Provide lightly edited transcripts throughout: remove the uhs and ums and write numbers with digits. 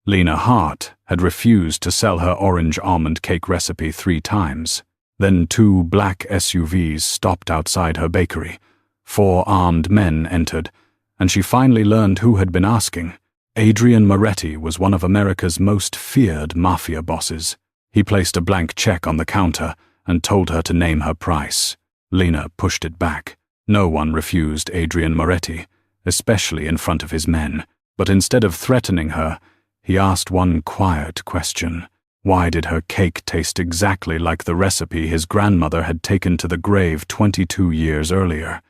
Lena Hart had refused to sell her orange almond cake recipe 3 times. Then 2 black SUVs stopped outside her bakery. 4 armed men entered, and she finally learned who had been asking. Adrian Moretti was one of America's most feared mafia bosses. He placed a blank check on the counter and told her to name her price. Lena pushed it back. No one refused Adrian Moretti, especially in front of his men. But instead of threatening her, he asked one quiet question. Why did her cake taste exactly like the recipe his grandmother had taken to the grave 22 years earlier?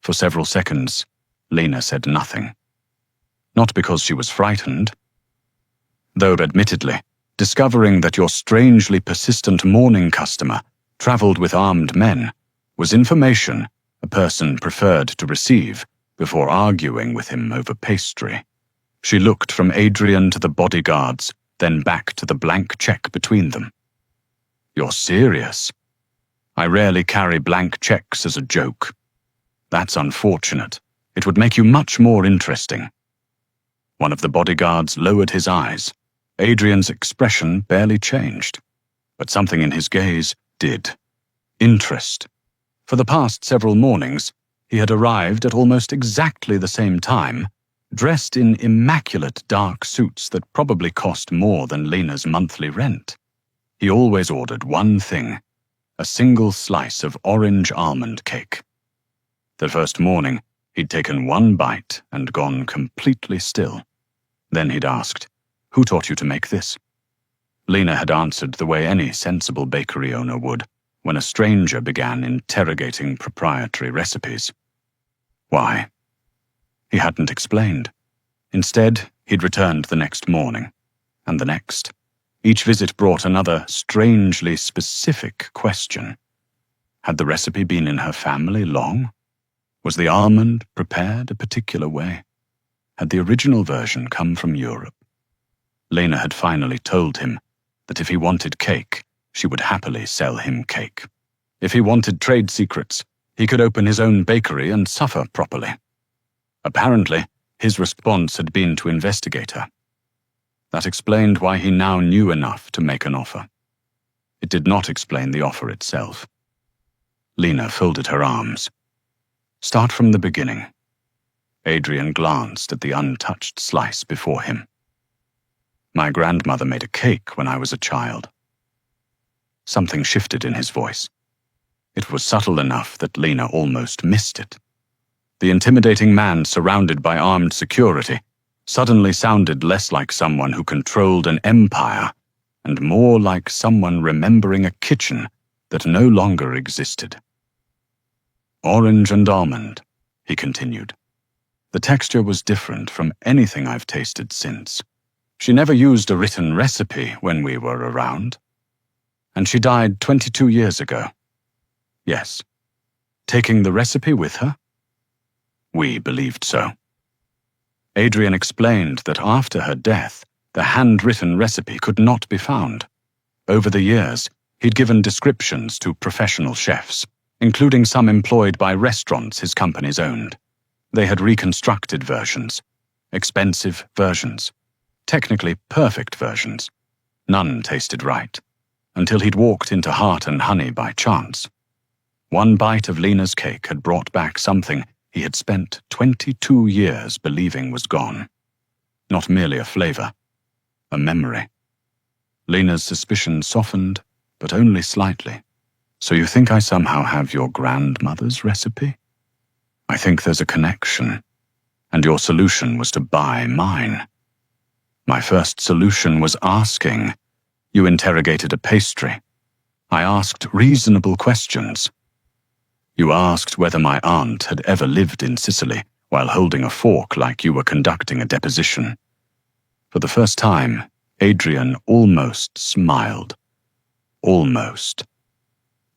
For several seconds, Lena said nothing. Not because she was frightened, though admittedly, discovering that your strangely persistent morning customer traveled with armed men was information a person preferred to receive before arguing with him over pastry. She looked from Adrian to the bodyguards, then back to the blank check between them. You're serious? I rarely carry blank checks as a joke. That's unfortunate. It would make you much more interesting. One of the bodyguards lowered his eyes. Adrian's expression barely changed, but something in his gaze did. Interest. For the past several mornings, he had arrived at almost exactly the same time, dressed in immaculate dark suits that probably cost more than Lena's monthly rent. He always ordered one thing, a single slice of orange almond cake. The first morning, he'd taken 1 bite and gone completely still. Then he'd asked, "Who taught you to make this?" Lena had answered the way any sensible bakery owner would when a stranger began interrogating proprietary recipes. Why? He hadn't explained. Instead, he'd returned the next morning, and the next. Each visit brought another strangely specific question. Had the recipe been in her family long? Was the almond prepared a particular way? Had the original version come from Europe? Lena had finally told him that if he wanted cake, she would happily sell him cake. If he wanted trade secrets, he could open his own bakery and suffer properly. Apparently, his response had been to investigate her. That explained why he now knew enough to make an offer. It did not explain the offer itself. Lena folded her arms. Start from the beginning. Adrian glanced at the untouched slice before him. My grandmother made a cake when I was a child. Something shifted in his voice. It was subtle enough that Lena almost missed it. The intimidating man surrounded by armed security suddenly sounded less like someone who controlled an empire and more like someone remembering a kitchen that no longer existed. Orange and almond, he continued. The texture was different from anything I've tasted since. She never used a written recipe when we were around. And she died 22 years ago. Yes. Taking the recipe with her? We believed so. Adrian explained that after her death, the handwritten recipe could not be found. Over the years, he'd given descriptions to professional chefs, including some employed by restaurants his companies owned. They had reconstructed versions, expensive versions, technically perfect versions. None tasted right, until he'd walked into Heart and Honey by chance. 1 bite of Lena's cake had brought back something he had spent 22 years believing was gone. Not merely a flavor, a memory. Lena's suspicion softened, but only slightly. So you think I somehow have your grandmother's recipe? I think there's a connection, and your solution was to buy mine. My first solution was asking. You interrogated a pastry. I asked reasonable questions. You asked whether my aunt had ever lived in Sicily while holding a fork like you were conducting a deposition. For the first time, Adrian almost smiled. Almost.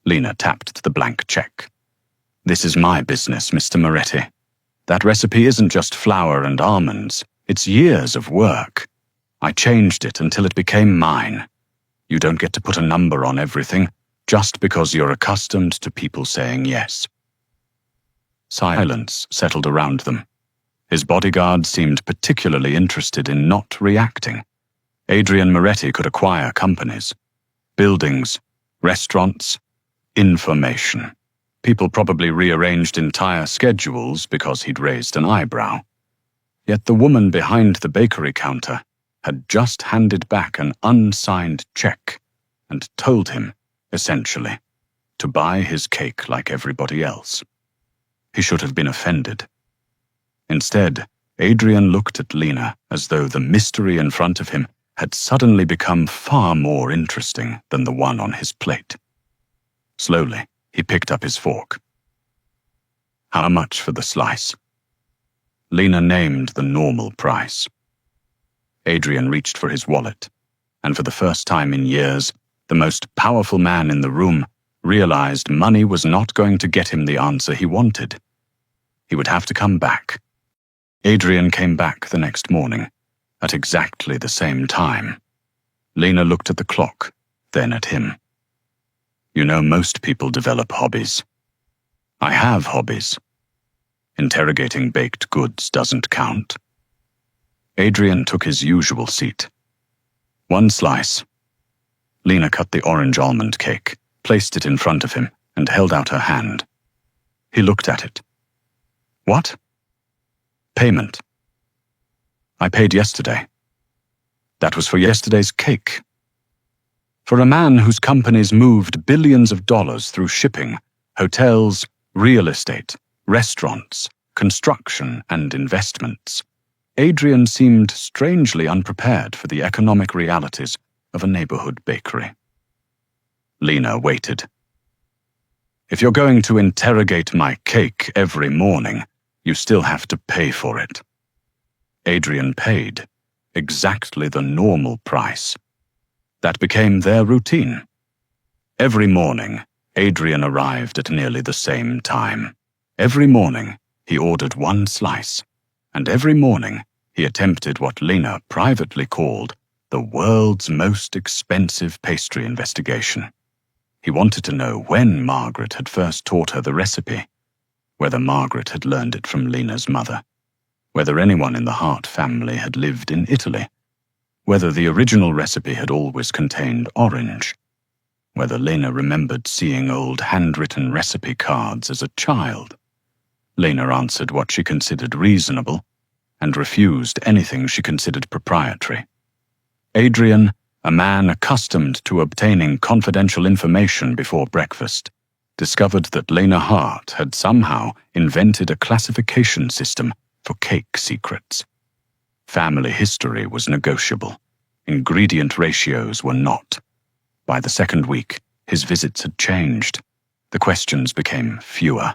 Lena tapped the blank check. This is my business, Mr. Moretti. That recipe isn't just flour and almonds. It's years of work. I changed it until it became mine. You don't get to put a number on everything just because you're accustomed to people saying yes. Silence settled around them. His bodyguard seemed particularly interested in not reacting. Adrian Moretti could acquire companies, buildings, restaurants, information. People probably rearranged entire schedules because he'd raised an eyebrow. Yet the woman behind the bakery counter had just handed back an unsigned check and told him, essentially, to buy his cake like everybody else. He should have been offended. Instead, Adrian looked at Lena as though the mystery in front of him had suddenly become far more interesting than the one on his plate. Slowly, he picked up his fork. How much for the slice? Lena named the normal price. Adrian reached for his wallet, and for the first time in years, the most powerful man in the room realized money was not going to get him the answer he wanted. He would have to come back. Adrian came back the next morning, at exactly the same time. Lena looked at the clock, then at him. You know, most people develop hobbies. I have hobbies. Interrogating baked goods doesn't count. Adrian took his usual seat. One slice. Lena cut the orange almond cake, placed it in front of him, and held out her hand. He looked at it. What? Payment. I paid yesterday. That was for yesterday's cake. For a man whose companies moved billions of dollars through shipping, hotels, real estate, restaurants, construction, and investments, Adrian seemed strangely unprepared for the economic realities of a neighborhood bakery. Lena waited. If you're going to interrogate my cake every morning, you still have to pay for it. Adrian paid, exactly the normal price. That became their routine. Every morning, Adrian arrived at nearly the same time. Every morning, he ordered one slice, and every morning, he attempted what Lena privately called the world's most expensive pastry investigation. He wanted to know when Margaret had first taught her the recipe, whether Margaret had learned it from Lena's mother, whether anyone in the Hart family had lived in Italy, whether the original recipe had always contained orange, whether Lena remembered seeing old handwritten recipe cards as a child. Lena answered what she considered reasonable and refused anything she considered proprietary. Adrian, a man accustomed to obtaining confidential information before breakfast, discovered that Lena Hart had somehow invented a classification system for cake secrets. Family history was negotiable. Ingredient ratios were not. By the second week, his visits had changed. The questions became fewer.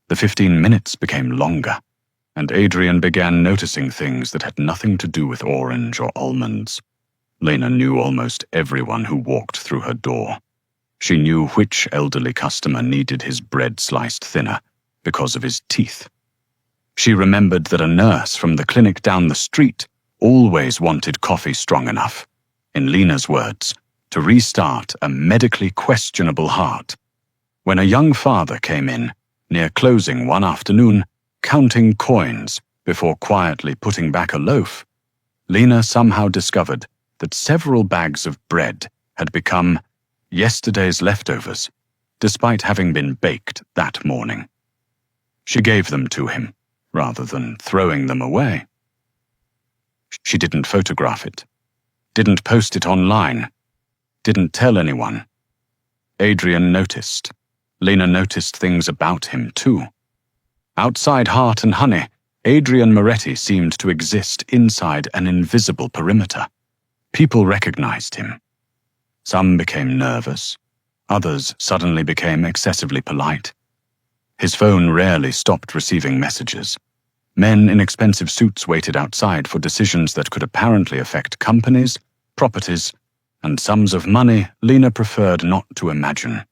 The 15 minutes became longer, and Adrian began noticing things that had nothing to do with orange or almonds. Lena knew almost everyone who walked through her door. She knew which elderly customer needed his bread sliced thinner because of his teeth. She remembered that a nurse from the clinic down the street always wanted coffee strong enough, in Lena's words, to restart a medically questionable heart. When a young father came in, near closing one afternoon, counting coins before quietly putting back a loaf, Lena somehow discovered that several bags of bread had become yesterday's leftovers, despite having been baked that morning. She gave them to him, rather than throwing them away. She didn't photograph it, didn't post it online, didn't tell anyone. Adrian noticed. Lena noticed things about him, too. Outside Heart and Honey, Adrian Moretti seemed to exist inside an invisible perimeter. People recognized him. Some became nervous. Others suddenly became excessively polite. His phone rarely stopped receiving messages. Men in expensive suits waited outside for decisions that could apparently affect companies, properties, and sums of money Lena preferred not to imagine.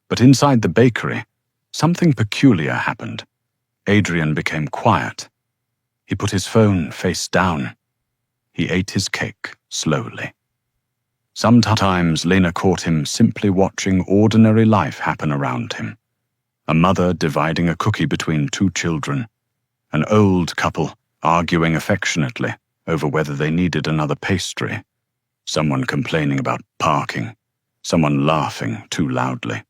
But inside the bakery, something peculiar happened. Adrian became quiet. He put his phone face down. He ate his cake slowly. Sometimes Lena caught him simply watching ordinary life happen around him. A mother dividing a cookie between two children. An old couple arguing affectionately over whether they needed another pastry. Someone complaining about parking. Someone laughing too loudly.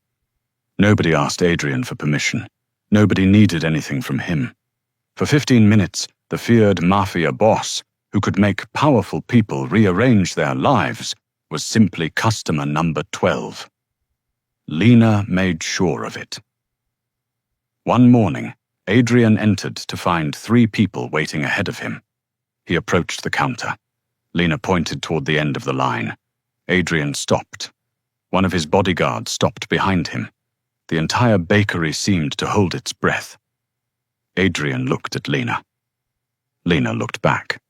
Nobody asked Adrian for permission. Nobody needed anything from him. For 15 minutes, the feared mafia boss, who could make powerful people rearrange their lives, was simply customer number 12. Lena made sure of it. One morning, Adrian entered to find 3 people waiting ahead of him. He approached the counter. Lena pointed toward the end of the line. Adrian stopped. One of his bodyguards stopped behind him. The entire bakery seemed to hold its breath. Adrian looked at Lena. Lena looked back.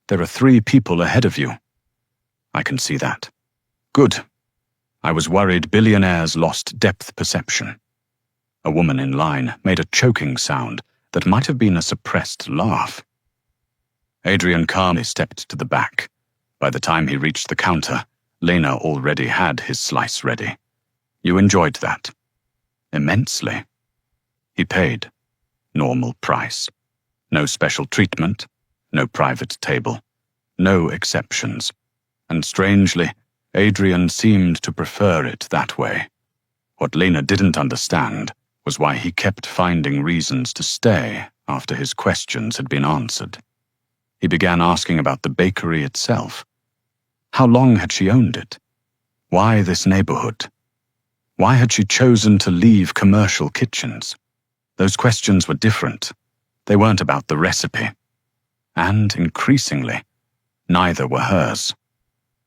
"There are 3 people ahead of you." "I can see that." "Good. I was worried billionaires lost depth perception." A woman in line made a choking sound that might have been a suppressed laugh. Adrian calmly stepped to the back. By the time he reached the counter, Lena already had his slice ready. "You enjoyed that?" "Immensely." He paid. Normal price. No special treatment, no private table, no exceptions. And strangely, Adrian seemed to prefer it that way. What Lena didn't understand was why he kept finding reasons to stay after his questions had been answered. He began asking about the bakery itself. How long had she owned it? Why this neighborhood? Why had she chosen to leave commercial kitchens? Those questions were different. They weren't about the recipe. And, increasingly, neither were hers.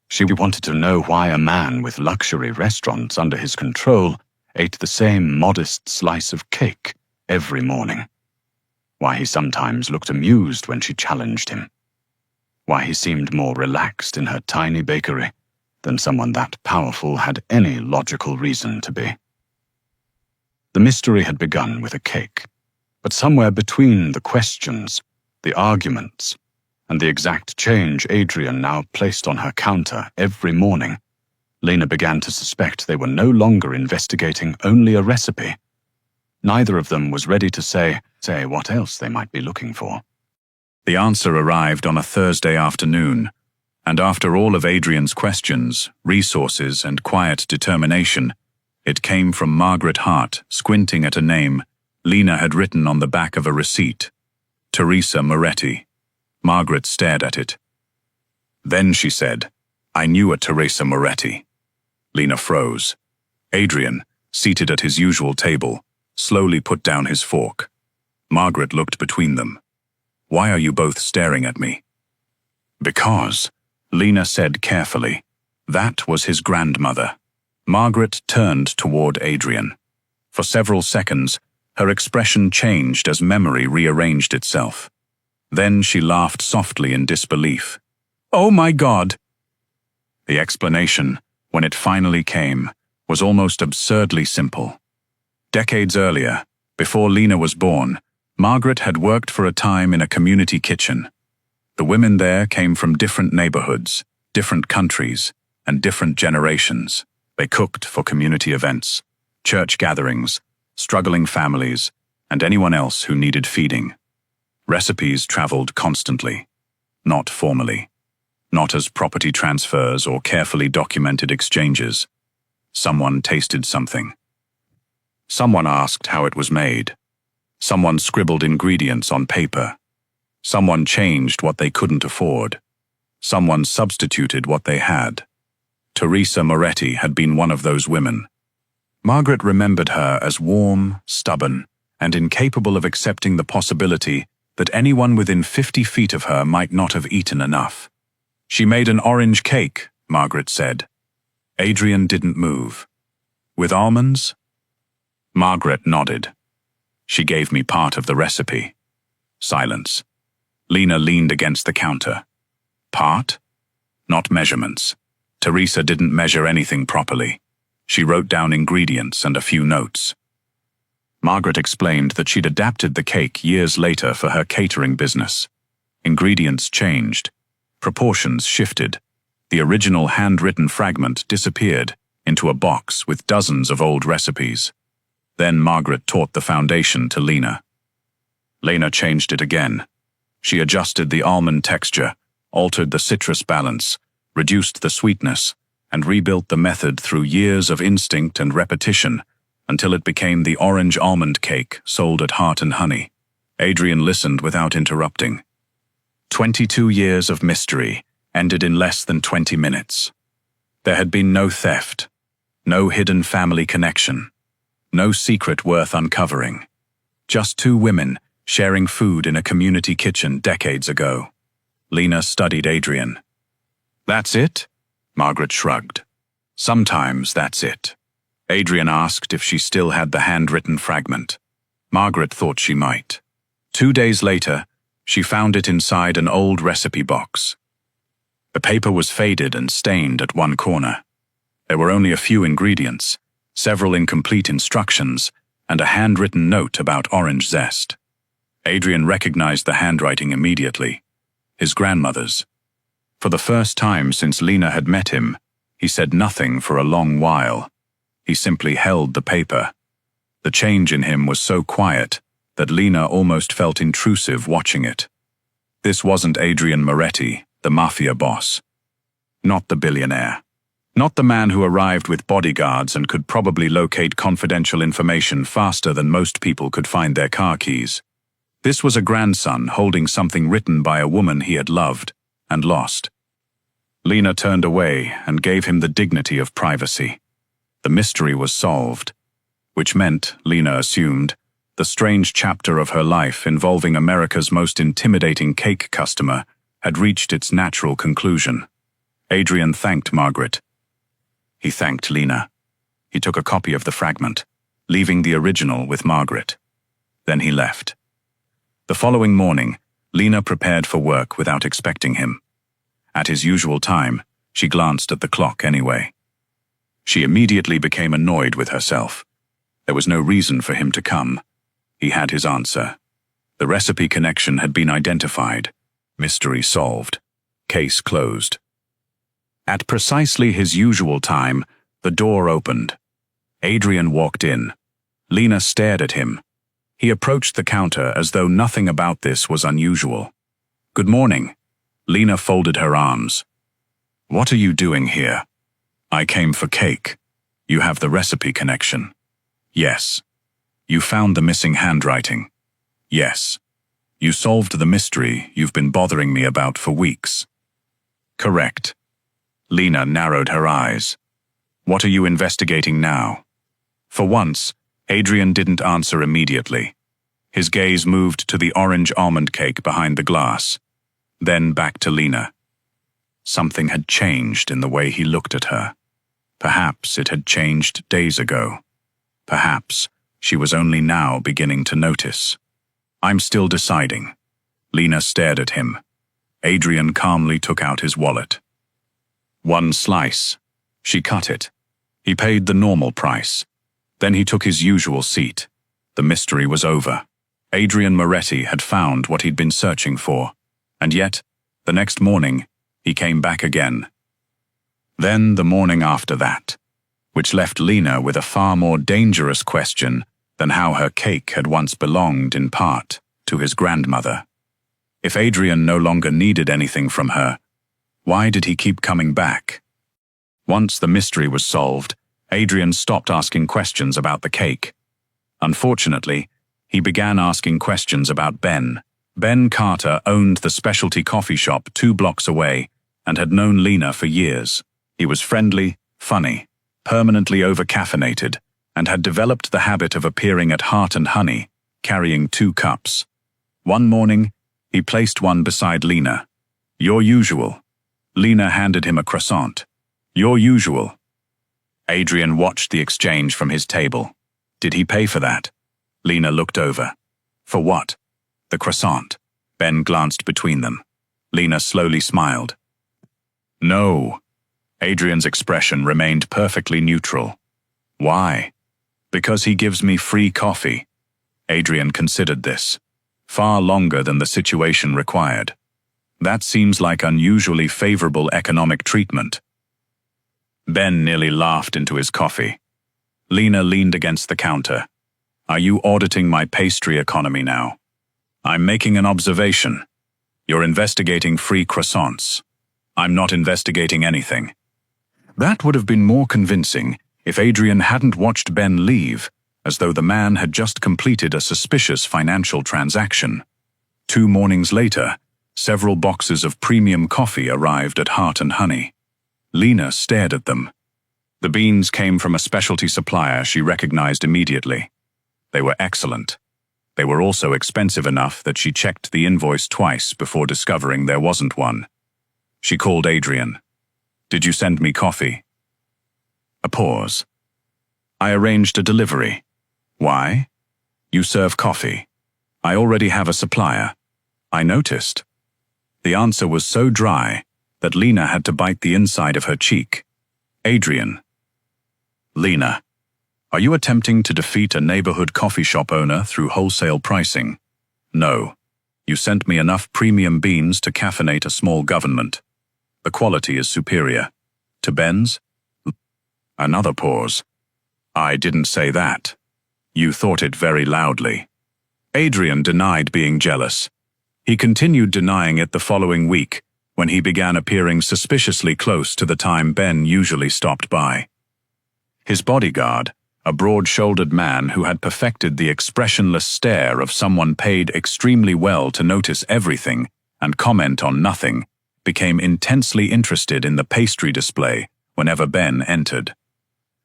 She wanted to know why a man with luxury restaurants under his control ate the same modest slice of cake every morning. Why he sometimes looked amused when she challenged him. Why he seemed more relaxed in her tiny bakery than someone that powerful had any logical reason to be. The mystery had begun with a cake, but somewhere between the questions, the arguments, and the exact change Adrian now placed on her counter every morning, Lena began to suspect they were no longer investigating only a recipe. Neither of them was ready to say what else they might be looking for. The answer arrived on a Thursday afternoon, and after all of Adrian's questions, resources, and quiet determination, it came from Margaret Hart, squinting at a name Lena had written on the back of a receipt. Teresa Moretti. Margaret stared at it. "Then," she said, "I knew a Teresa Moretti." Lena froze. Adrian, seated at his usual table, slowly put down his fork. Margaret looked between them. "Why are you both staring at me?" "Because," Lena said carefully, "that was his grandmother." Margaret turned toward Adrian. For several seconds, her expression changed as memory rearranged itself. Then she laughed softly in disbelief. "Oh my God!" The explanation, when it finally came, was almost absurdly simple. Decades earlier, before Lena was born, Margaret had worked for a time in a community kitchen. The women there came from different neighborhoods, different countries, and different generations. They cooked for community events, church gatherings, struggling families, and anyone else who needed feeding. Recipes traveled constantly, not formally, not as property transfers or carefully documented exchanges. Someone tasted something. Someone asked how it was made. Someone scribbled ingredients on paper. Someone changed what they couldn't afford. Someone substituted what they had. Teresa Moretti had been one of those women. Margaret remembered her as warm, stubborn, and incapable of accepting the possibility that anyone within 50 feet of her might not have eaten enough. "She made an orange cake," Margaret said. Adrian didn't move. "With almonds?" Margaret nodded. "She gave me part of the recipe." Silence. Lena leaned against the counter. "Part? Not measurements. Teresa didn't measure anything properly. She wrote down ingredients and a few notes." Margaret explained that she'd adapted the cake years later for her catering business. Ingredients changed. Proportions shifted. The original handwritten fragment disappeared into a box with dozens of old recipes. Then Margaret taught the foundation to Lena. Lena changed it again. She adjusted the almond texture, altered the citrus balance, reduced the sweetness, and rebuilt the method through years of instinct and repetition until it became the orange almond cake sold at Heart and Honey. Adrian listened without interrupting. 22 years of mystery ended in less than 20 minutes. There had been no theft, no hidden family connection, no secret worth uncovering. Just two women sharing food in a community kitchen decades ago. Lena studied Adrian. "That's it?" Margaret shrugged. "Sometimes that's it." Adrian asked if she still had the handwritten fragment. Margaret thought she might. 2 days later, she found it inside an old recipe box. The paper was faded and stained at one corner. There were only a few ingredients, several incomplete instructions, and a handwritten note about orange zest. Adrian recognized the handwriting immediately. His grandmother's. For the first time since Lena had met him, he said nothing for a long while. He simply held the paper. The change in him was so quiet that Lena almost felt intrusive watching it. This wasn't Adrian Moretti, the mafia boss. Not the billionaire. Not the man who arrived with bodyguards and could probably locate confidential information faster than most people could find their car keys. This was a grandson holding something written by a woman he had loved and lost. Lena turned away and gave him the dignity of privacy. The mystery was solved, which meant, Lena assumed, the strange chapter of her life involving America's most intimidating cake customer had reached its natural conclusion. Adrian thanked Margaret. He thanked Lena. He took a copy of the fragment, leaving the original with Margaret. Then he left. The following morning, Lena prepared for work without expecting him. At his usual time, she glanced at the clock anyway. She immediately became annoyed with herself. There was no reason for him to come. He had his answer. The recipe connection had been identified. Mystery solved. Case closed. At precisely his usual time, the door opened. Adrian walked in. Lena stared at him. He approached the counter as though nothing about this was unusual. "Good morning." Lena folded her arms. "What are you doing here?" "I came for cake. You have the recipe connection." "Yes." "You found the missing handwriting." "Yes." "You solved the mystery you've been bothering me about for weeks." "Correct." Lena narrowed her eyes. "What are you investigating now?" For once, Adrian didn't answer immediately. His gaze moved to the orange almond cake behind the glass, then back to Lena. Something had changed in the way he looked at her. Perhaps it had changed days ago. Perhaps she was only now beginning to notice. "I'm still deciding." Lena stared at him. Adrian calmly took out his wallet. "1 slice." She cut it. He paid the normal price. Then he took his usual seat. The mystery was over. Adrian Moretti had found what he'd been searching for. And yet, the next morning, he came back again. Then the morning after that, which left Lena with a far more dangerous question than how her cake had once belonged, in part, to his grandmother. If Adrian no longer needed anything from her, why did he keep coming back? Once the mystery was solved, Adrian stopped asking questions about the cake. Unfortunately, he began asking questions about Ben. Ben Carter owned the specialty coffee shop 2 blocks away and had known Lena for years. He was friendly, funny, permanently over-caffeinated, and had developed the habit of appearing at Heart and Honey, carrying 2 cups. One morning, he placed one beside Lena. "Your usual." Lena handed him a croissant. "Your usual." Adrian watched the exchange from his table. Did he pay for that? Lena looked over. For what? The croissant. Ben glanced between them. Lena slowly smiled. No. Adrian's expression remained perfectly neutral. Why? Because he gives me free coffee. Adrian considered this. Far longer than the situation required. That seems like unusually favorable economic treatment. Ben nearly laughed into his coffee. Lena leaned against the counter. Are you auditing my pastry economy now? I'm making an observation. You're investigating free croissants. I'm not investigating anything. That would have been more convincing if Adrian hadn't watched Ben leave, as though the man had just completed a suspicious financial transaction. 2 mornings later, several boxes of premium coffee arrived at Heart and Honey. Lena stared at them. The beans came from a specialty supplier she recognized immediately. They were excellent. They were also expensive enough that she checked the invoice twice before discovering there wasn't one. She called Adrian. "Did you send me coffee?" A pause. "I arranged a delivery." "Why?" "You serve coffee." "I already have a supplier." "I noticed." The answer was so dry that Lena had to bite the inside of her cheek. Adrian. "Lena, are you attempting to defeat a neighborhood coffee shop owner through wholesale pricing?" "No. You sent me enough premium beans to caffeinate a small government. The quality is superior. To Ben's?" Another pause. "I didn't say that. You thought it very loudly." Adrian denied being jealous. He continued denying it the following week, when he began appearing suspiciously close to the time Ben usually stopped by. His bodyguard, a broad-shouldered man who had perfected the expressionless stare of someone paid extremely well to notice everything and comment on nothing, became intensely interested in the pastry display whenever Ben entered.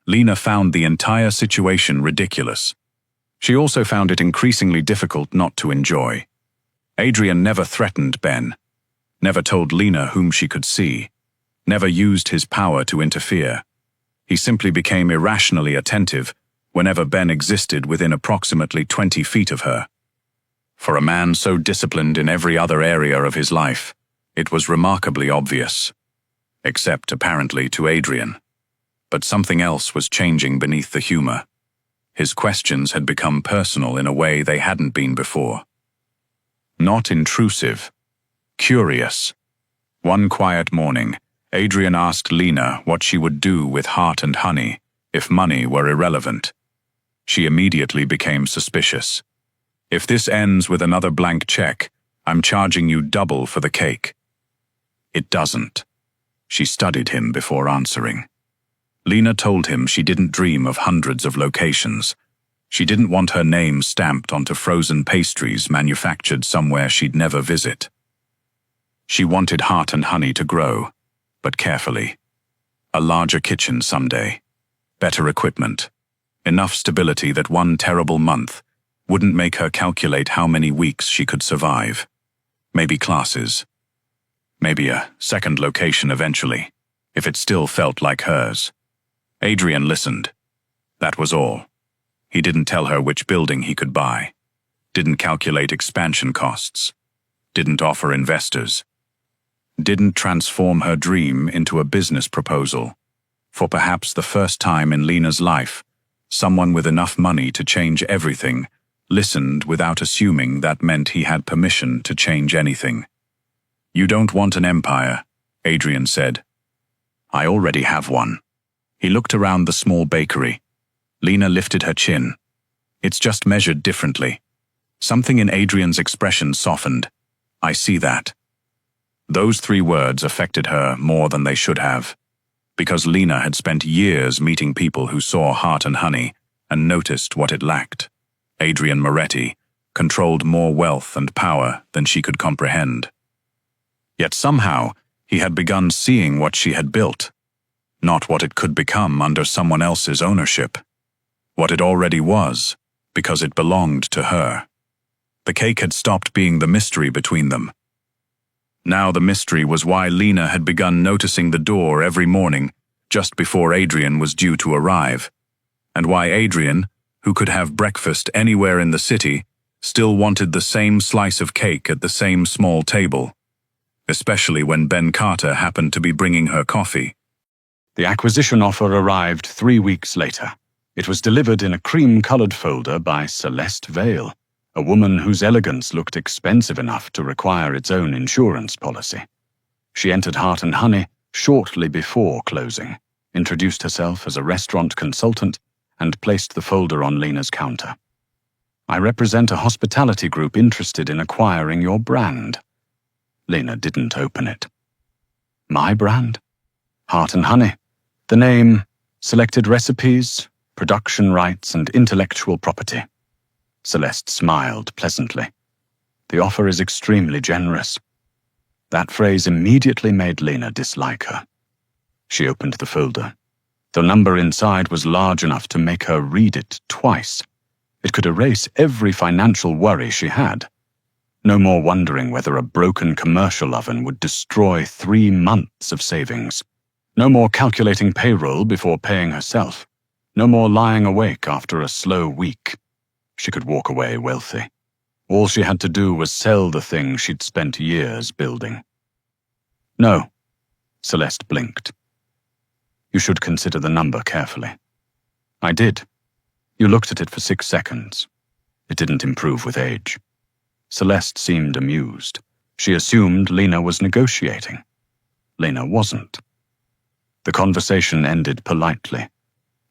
Lena found the entire situation ridiculous. She also found it increasingly difficult not to enjoy. Adrian never threatened Ben, never told Lena whom she could see, never used his power to interfere. He simply became irrationally attentive whenever Ben existed within approximately 20 feet of her. For a man so disciplined in every other area of his life, it was remarkably obvious. Except, apparently, to Adrian. But something else was changing beneath the humor. His questions had become personal in a way they hadn't been before. Not intrusive. Curious. One quiet morning, Adrian asked Lena what she would do with Heart and Honey if money were irrelevant. She immediately became suspicious. "If this ends with another blank check, I'm charging you double for the cake." "It doesn't." She studied him before answering. Lena told him she didn't dream of hundreds of locations. She didn't want her name stamped onto frozen pastries manufactured somewhere she'd never visit. She wanted Heart and Honey to grow, but carefully. A larger kitchen someday. Better equipment. Enough stability that one terrible month wouldn't make her calculate how many weeks she could survive. Maybe classes. Maybe a second location eventually, if it still felt like hers. Adrian listened. That was all. He didn't tell her which building he could buy. Didn't calculate expansion costs. Didn't offer investors. Didn't transform her dream into a business proposal. For perhaps the first time in Lena's life, someone with enough money to change everything listened without assuming that meant he had permission to change anything. "You don't want an empire," Adrian said. "I already have one." He looked around the small bakery. Lena lifted her chin. "It's just measured differently." Something in Adrian's expression softened. "I see that." Those 3 words affected her more than they should have, because Lena had spent years meeting people who saw Heart and Honey and noticed what it lacked. Adrian Moretti controlled more wealth and power than she could comprehend. Yet somehow, he had begun seeing what she had built, not what it could become under someone else's ownership. What it already was, because it belonged to her. The cake had stopped being the mystery between them. Now the mystery was why Lena had begun noticing the door every morning just before Adrian was due to arrive, and why Adrian, who could have breakfast anywhere in the city, still wanted the same slice of cake at the same small table, especially when Ben Carter happened to be bringing her coffee. The acquisition offer arrived 3 weeks later. It was delivered in a cream-colored folder by Celeste Vale, a woman whose elegance looked expensive enough to require its own insurance policy. She entered Heart and Honey shortly before closing, introduced herself as a restaurant consultant, and placed the folder on Lena's counter. "I represent a hospitality group interested in acquiring your brand." Lena didn't open it. My brand? Heart and Honey. The name, selected recipes, production rights, and intellectual property. Celeste smiled pleasantly. The offer is extremely generous. That phrase immediately made Lena dislike her. She opened the folder. The number inside was large enough to make her read it twice. It could erase every financial worry she had. No more wondering whether a broken commercial oven would destroy 3 months of savings. No more calculating payroll before paying herself. No more lying awake after a slow week. She could walk away wealthy. All she had to do was sell the thing she'd spent years building. No, Celeste blinked. You should consider the number carefully. I did. You looked at it for 6 seconds. It didn't improve with age. Celeste seemed amused. She assumed Lena was negotiating. Lena wasn't. The conversation ended politely,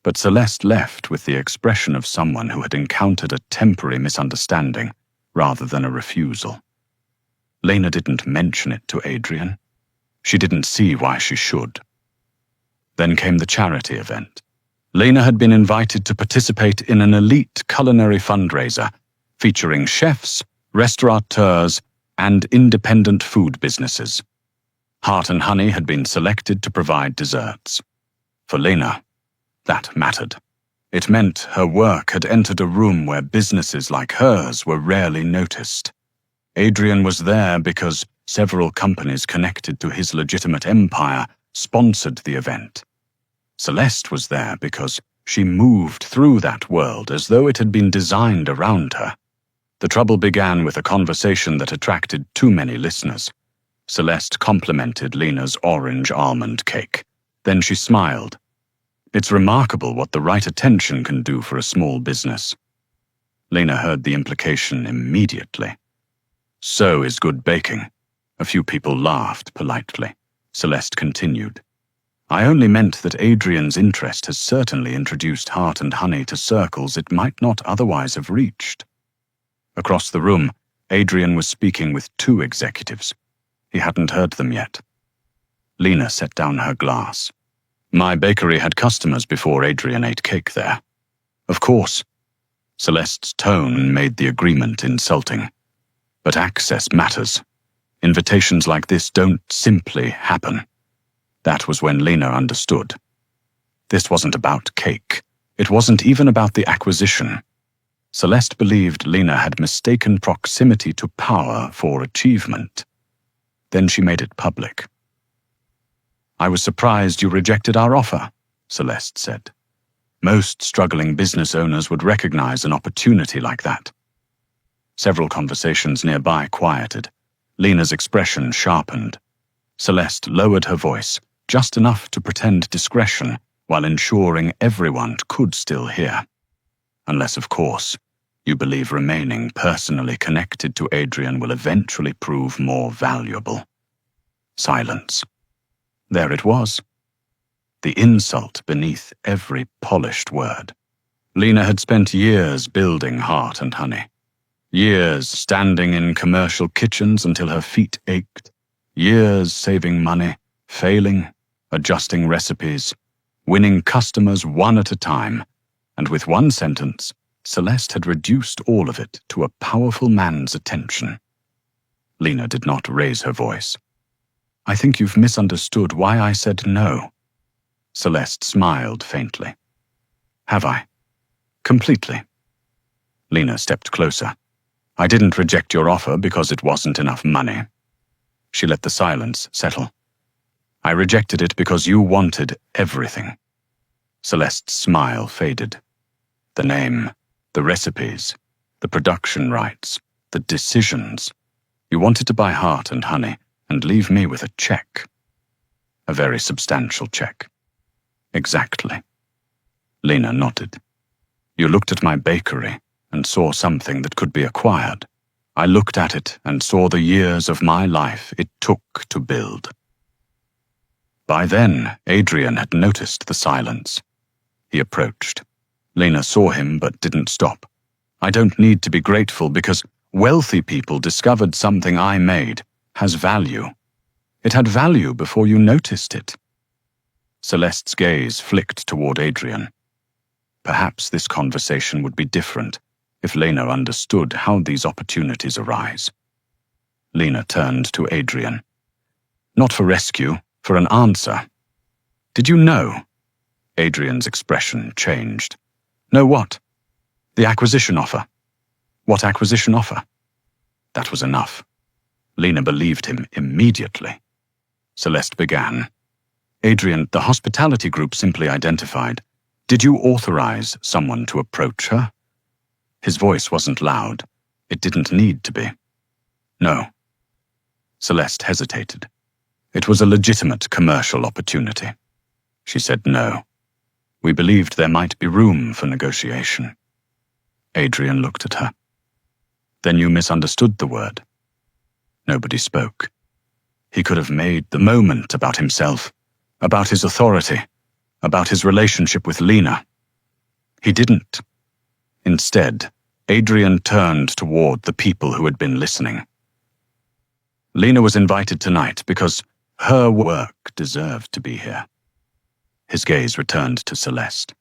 but Celeste left with the expression of someone who had encountered a temporary misunderstanding rather than a refusal. Lena didn't mention it to Adrian. She didn't see why she should. Then came the charity event. Lena had been invited to participate in an elite culinary fundraiser featuring chefs, restaurateurs, and independent food businesses. Heart and Honey had been selected to provide desserts. For Lena, that mattered. It meant her work had entered a room where businesses like hers were rarely noticed. Adrian was there because several companies connected to his legitimate empire sponsored the event. Celeste was there because she moved through that world as though it had been designed around her. The trouble began with a conversation that attracted too many listeners. Celeste complimented Lena's orange almond cake. Then she smiled. It's remarkable what the right attention can do for a small business. Lena heard the implication immediately. So is good baking. A few people laughed politely. Celeste continued. I only meant that Adrian's interest has certainly introduced Heart and Honey to circles it might not otherwise have reached. Across the room, Adrian was speaking with 2 executives. He hadn't heard them yet. Lena set down her glass. My bakery had customers before Adrian ate cake there. Of course. Celeste's tone made the agreement insulting. But access matters. Invitations like this don't simply happen. That was when Lena understood. This wasn't about cake. It wasn't even about the acquisition. Celeste believed Lena had mistaken proximity to power for achievement. Then she made it public. I was surprised you rejected our offer, Celeste said. Most struggling business owners would recognize an opportunity like that. Several conversations nearby quieted. Lena's expression sharpened. Celeste lowered her voice, just enough to pretend discretion while ensuring everyone could still hear. Unless, of course, you believe remaining personally connected to Adrian will eventually prove more valuable. Silence. There it was. The insult beneath every polished word. Lena had spent years building Heart and Honey. Years standing in commercial kitchens until her feet ached. Years saving money, failing, adjusting recipes, winning customers one at a time, and with one sentence, Celeste had reduced all of it to a powerful man's attention. Lena did not raise her voice. I think you've misunderstood why I said no. Celeste smiled faintly. Have I? Completely. Lena stepped closer. I didn't reject your offer because it wasn't enough money. She let the silence settle. I rejected it because you wanted everything. Celeste's smile faded. The name, the recipes, the production rights, the decisions. You wanted to buy Heart and Honey and leave me with a check. A very substantial check. Exactly. Lena nodded. You looked at my bakery and saw something that could be acquired. I looked at it and saw the years of my life it took to build. By then, Adrian had noticed the silence. He approached. Lena saw him but didn't stop. I don't need to be grateful because wealthy people discovered something I made has value. It had value before you noticed it. Celeste's gaze flicked toward Adrian. Perhaps this conversation would be different if Lena understood how these opportunities arise. Lena turned to Adrian. Not for rescue, for an answer. Did you know? Adrian's expression changed. Know what? The acquisition offer. What acquisition offer? That was enough. Lena believed him immediately. Celeste began. Adrian, the hospitality group simply identified. Did you authorize someone to approach her? His voice wasn't loud. It didn't need to be. No. Celeste hesitated. It was a legitimate commercial opportunity. She said no. We believed there might be room for negotiation. Adrian looked at her. Then you misunderstood the word. Nobody spoke. He could have made the moment about himself, about his authority, about his relationship with Lena. He didn't. Instead, Adrian turned toward the people who had been listening. Lena was invited tonight because her work deserved to be here. His gaze returned to Celeste.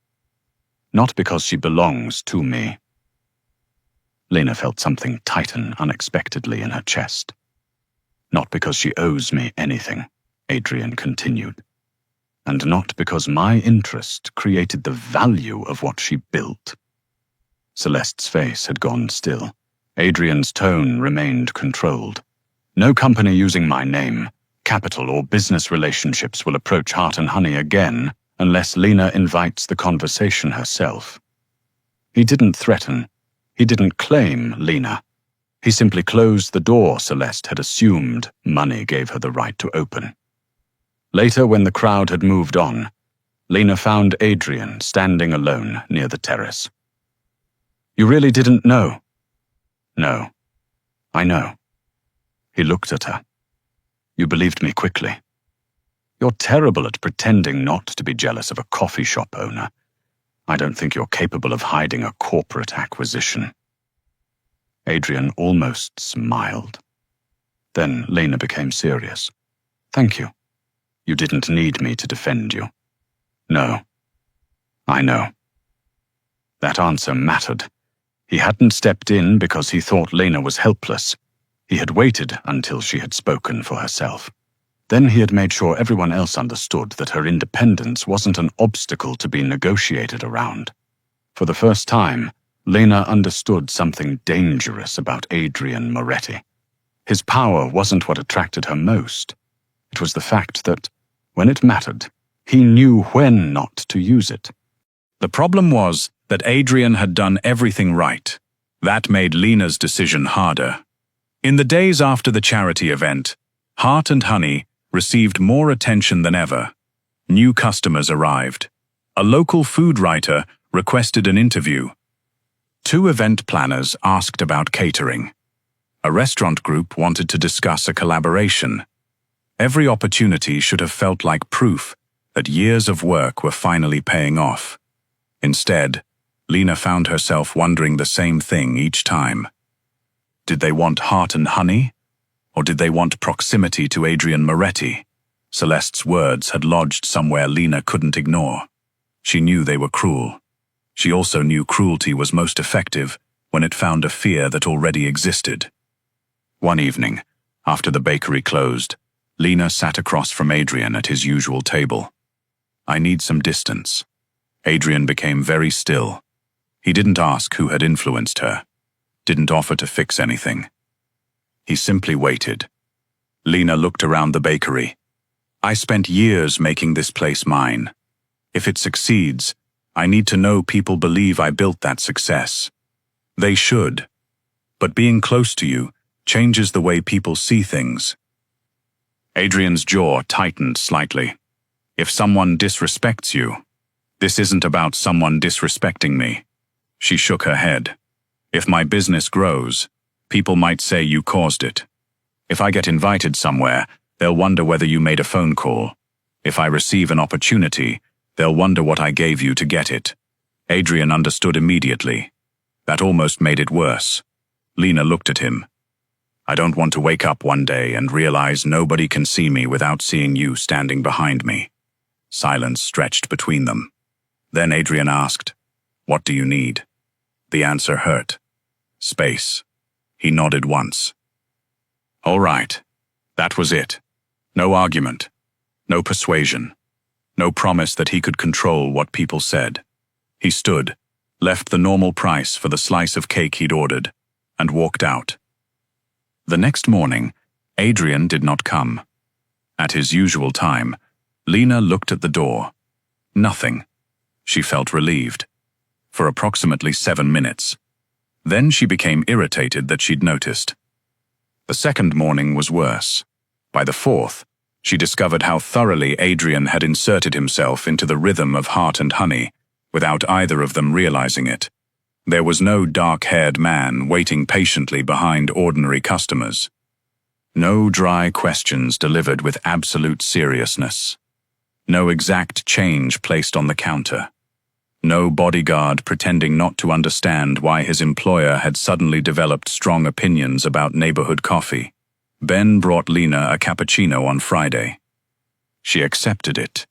Not because she belongs to me. Lena felt something tighten unexpectedly in her chest. Not because she owes me anything, Adrian continued. And not because my interest created the value of what she built. Celeste's face had gone still. Adrian's tone remained controlled. No company using my name, capital, or business relationships will approach Heart and Honey again unless Lena invites the conversation herself. He didn't threaten. He didn't claim Lena. He simply closed the door Celeste had assumed money gave her the right to open. Later, when the crowd had moved on, Lena found Adrian standing alone near the terrace. You really didn't know? No. I know. He looked at her. You believed me quickly. You're terrible at pretending not to be jealous of a coffee shop owner. I don't think you're capable of hiding a corporate acquisition. Adrian almost smiled. Then Lena became serious. Thank you. You didn't need me to defend you. No. I know. That answer mattered. He hadn't stepped in because he thought Lena was helpless. He had waited until she had spoken for herself. Then he had made sure everyone else understood that her independence wasn't an obstacle to be negotiated around. For the first time, Lena understood something dangerous about Adrian Moretti. His power wasn't what attracted her most. It was the fact that, when it mattered, he knew when not to use it. The problem was that Adrian had done everything right. That made Lena's decision harder. In the days after the charity event, Heart and Honey received more attention than ever. New customers arrived. A local food writer requested an interview. 2 event planners asked about catering. A restaurant group wanted to discuss a collaboration. Every opportunity should have felt like proof that years of work were finally paying off. Instead, Lena found herself wondering the same thing each time. Did they want Heart and Honey? Or did they want proximity to Adrian Moretti? Celeste's words had lodged somewhere Lena couldn't ignore. She knew they were cruel. She also knew cruelty was most effective when it found a fear that already existed. One evening, after the bakery closed, Lena sat across from Adrian at his usual table. I need some distance. Adrian became very still. He didn't ask who had influenced her, didn't offer to fix anything. He simply waited. Lena looked around the bakery. I spent years making this place mine. If it succeeds, I need to know people believe I built that success. They should. But being close to you changes the way people see things. Adrian's jaw tightened slightly. If someone disrespects you, this isn't about someone disrespecting me. She shook her head. If my business grows, people might say you caused it. If I get invited somewhere, they'll wonder whether you made a phone call. If I receive an opportunity, they'll wonder what I gave you to get it. Adrian understood immediately. That almost made it worse. Lena looked at him. I don't want to wake up one day and realize nobody can see me without seeing you standing behind me." Silence stretched between them. Then Adrian asked, "What do you need?" The answer hurt. "Space." He nodded once. All right. That was it. No argument. No persuasion. No promise that he could control what people said. He stood, left the normal price for the slice of cake he'd ordered, and walked out. The next morning, Adrian did not come. At his usual time, Lena looked at the door. Nothing. She felt relieved. For approximately 7 minutes. Then she became irritated that she'd noticed. The second morning was worse. By the fourth, she discovered how thoroughly Adrian had inserted himself into the rhythm of Heart and Honey, without either of them realizing it. There was no dark-haired man waiting patiently behind ordinary customers. No dry questions delivered with absolute seriousness. No exact change placed on the counter. No bodyguard pretending not to understand why his employer had suddenly developed strong opinions about neighborhood coffee. Ben brought Lena a cappuccino on Friday. She accepted it.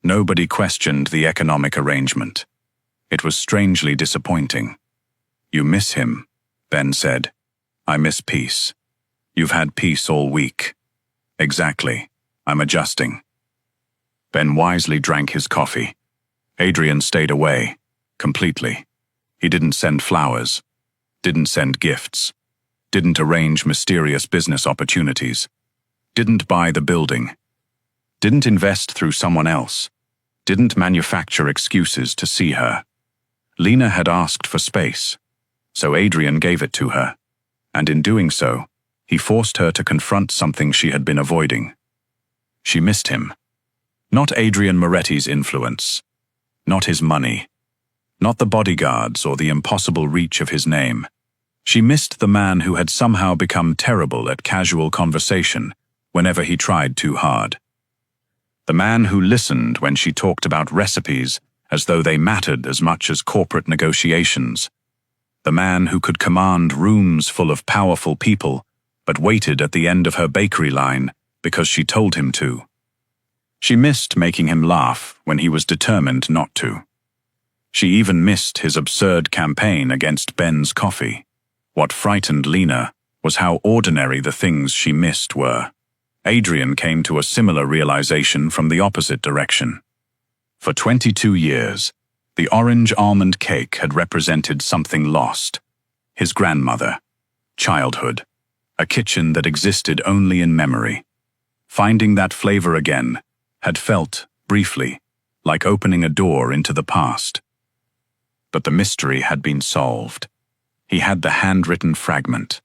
Nobody questioned the economic arrangement. It was strangely disappointing. "You miss him," Ben said. "I miss peace. You've had peace all week." "Exactly. I'm adjusting." Ben wisely drank his coffee. Adrian stayed away, completely. He didn't send flowers, didn't send gifts, didn't arrange mysterious business opportunities, didn't buy the building, didn't invest through someone else, didn't manufacture excuses to see her. Lena had asked for space, so Adrian gave it to her, and in doing so, he forced her to confront something she had been avoiding. She missed him. Not Adrian Moretti's influence. Not his money. Not the bodyguards or the impossible reach of his name. She missed the man who had somehow become terrible at casual conversation whenever he tried too hard. The man who listened when she talked about recipes as though they mattered as much as corporate negotiations. The man who could command rooms full of powerful people but waited at the end of her bakery line because she told him to. She missed making him laugh when he was determined not to. She even missed his absurd campaign against Ben's coffee. What frightened Lena was how ordinary the things she missed were. Adrian came to a similar realization from the opposite direction. For 22 years, the orange almond cake had represented something lost. His grandmother, childhood, a kitchen that existed only in memory. Finding that flavor again had felt, briefly, like opening a door into the past. But the mystery had been solved. He had the handwritten fragment.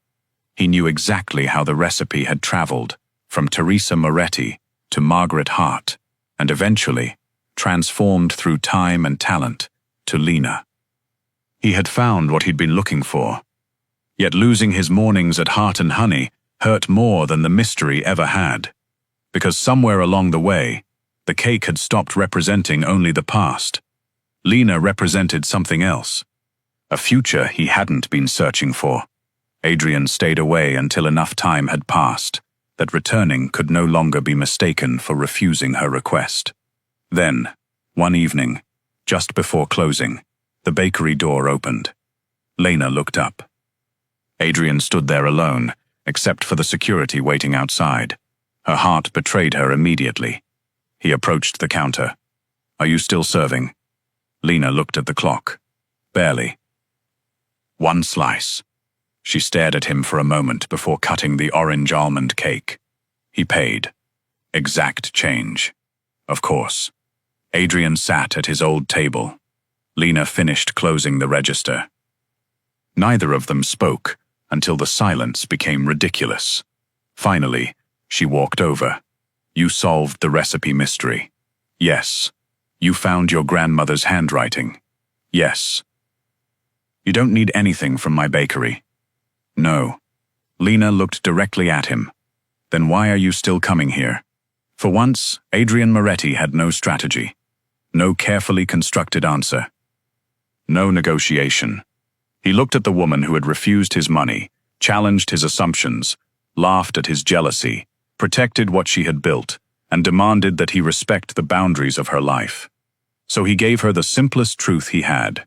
He knew exactly how the recipe had traveled from Teresa Moretti to Margaret Hart, and eventually transformed through time and talent to Lena. He had found what he'd been looking for. Yet losing his mornings at Heart and Honey hurt more than the mystery ever had. Because somewhere along the way, the cake had stopped representing only the past. Lena represented something else. A future he hadn't been searching for. Adrian stayed away until enough time had passed that returning could no longer be mistaken for refusing her request. Then, one evening, just before closing, the bakery door opened. Lena looked up. Adrian stood there alone, except for the security waiting outside. Her heart betrayed her immediately. He approached the counter. "Are you still serving?" Lena looked at the clock. "Barely." "One slice." She stared at him for a moment before cutting the orange almond cake. He paid. Exact change. Of course. Adrian sat at his old table. Lena finished closing the register. Neither of them spoke until the silence became ridiculous. Finally, she walked over. "You solved the recipe mystery." "Yes." "You found your grandmother's handwriting." "Yes." "You don't need anything from my bakery." "No." Lena looked directly at him. "Then why are you still coming here?" For once, Adrian Moretti had no strategy. No carefully constructed answer. No negotiation. He looked at the woman who had refused his money, challenged his assumptions, laughed at his jealousy, protected what she had built, and demanded that he respect the boundaries of her life. So he gave her the simplest truth he had.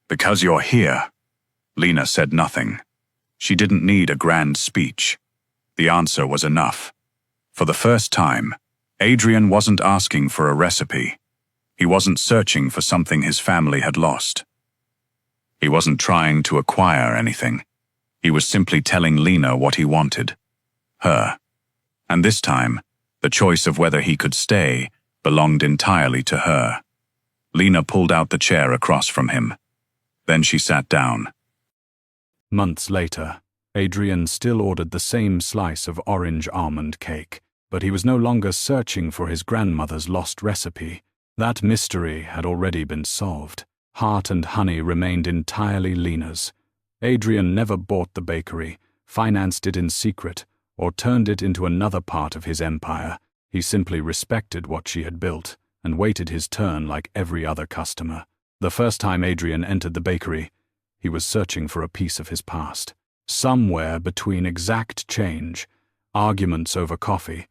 "Because you're here." Lena said nothing. She didn't need a grand speech. The answer was enough. For the first time, Adrian wasn't asking for a recipe. He wasn't searching for something his family had lost. He wasn't trying to acquire anything. He was simply telling Lena what he wanted. Her. And this time, the choice of whether he could stay belonged entirely to her. Lena pulled out the chair across from him. Then she sat down. Months later, Adrian still ordered the same slice of orange almond cake, but he was no longer searching for his grandmother's lost recipe. That mystery had already been solved. Heart and honey remained entirely Lena's. Adrian never bought the bakery, financed it in secret, or turned it into another part of his empire. He simply respected what she had built and waited his turn like every other customer. The first time Adrian entered the bakery, he was searching for a piece of his past. Somewhere between exact change, arguments over coffee,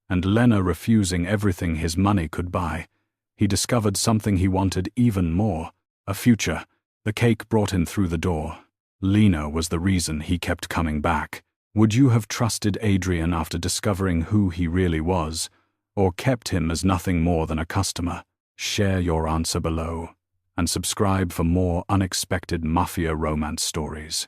and Lena refusing everything his money could buy, he discovered something he wanted even more, a future. The cake brought him through the door. Lena was the reason he kept coming back. Would you have trusted Adrian after discovering who he really was, or kept him as nothing more than a customer? Share your answer below, and subscribe for more unexpected mafia romance stories.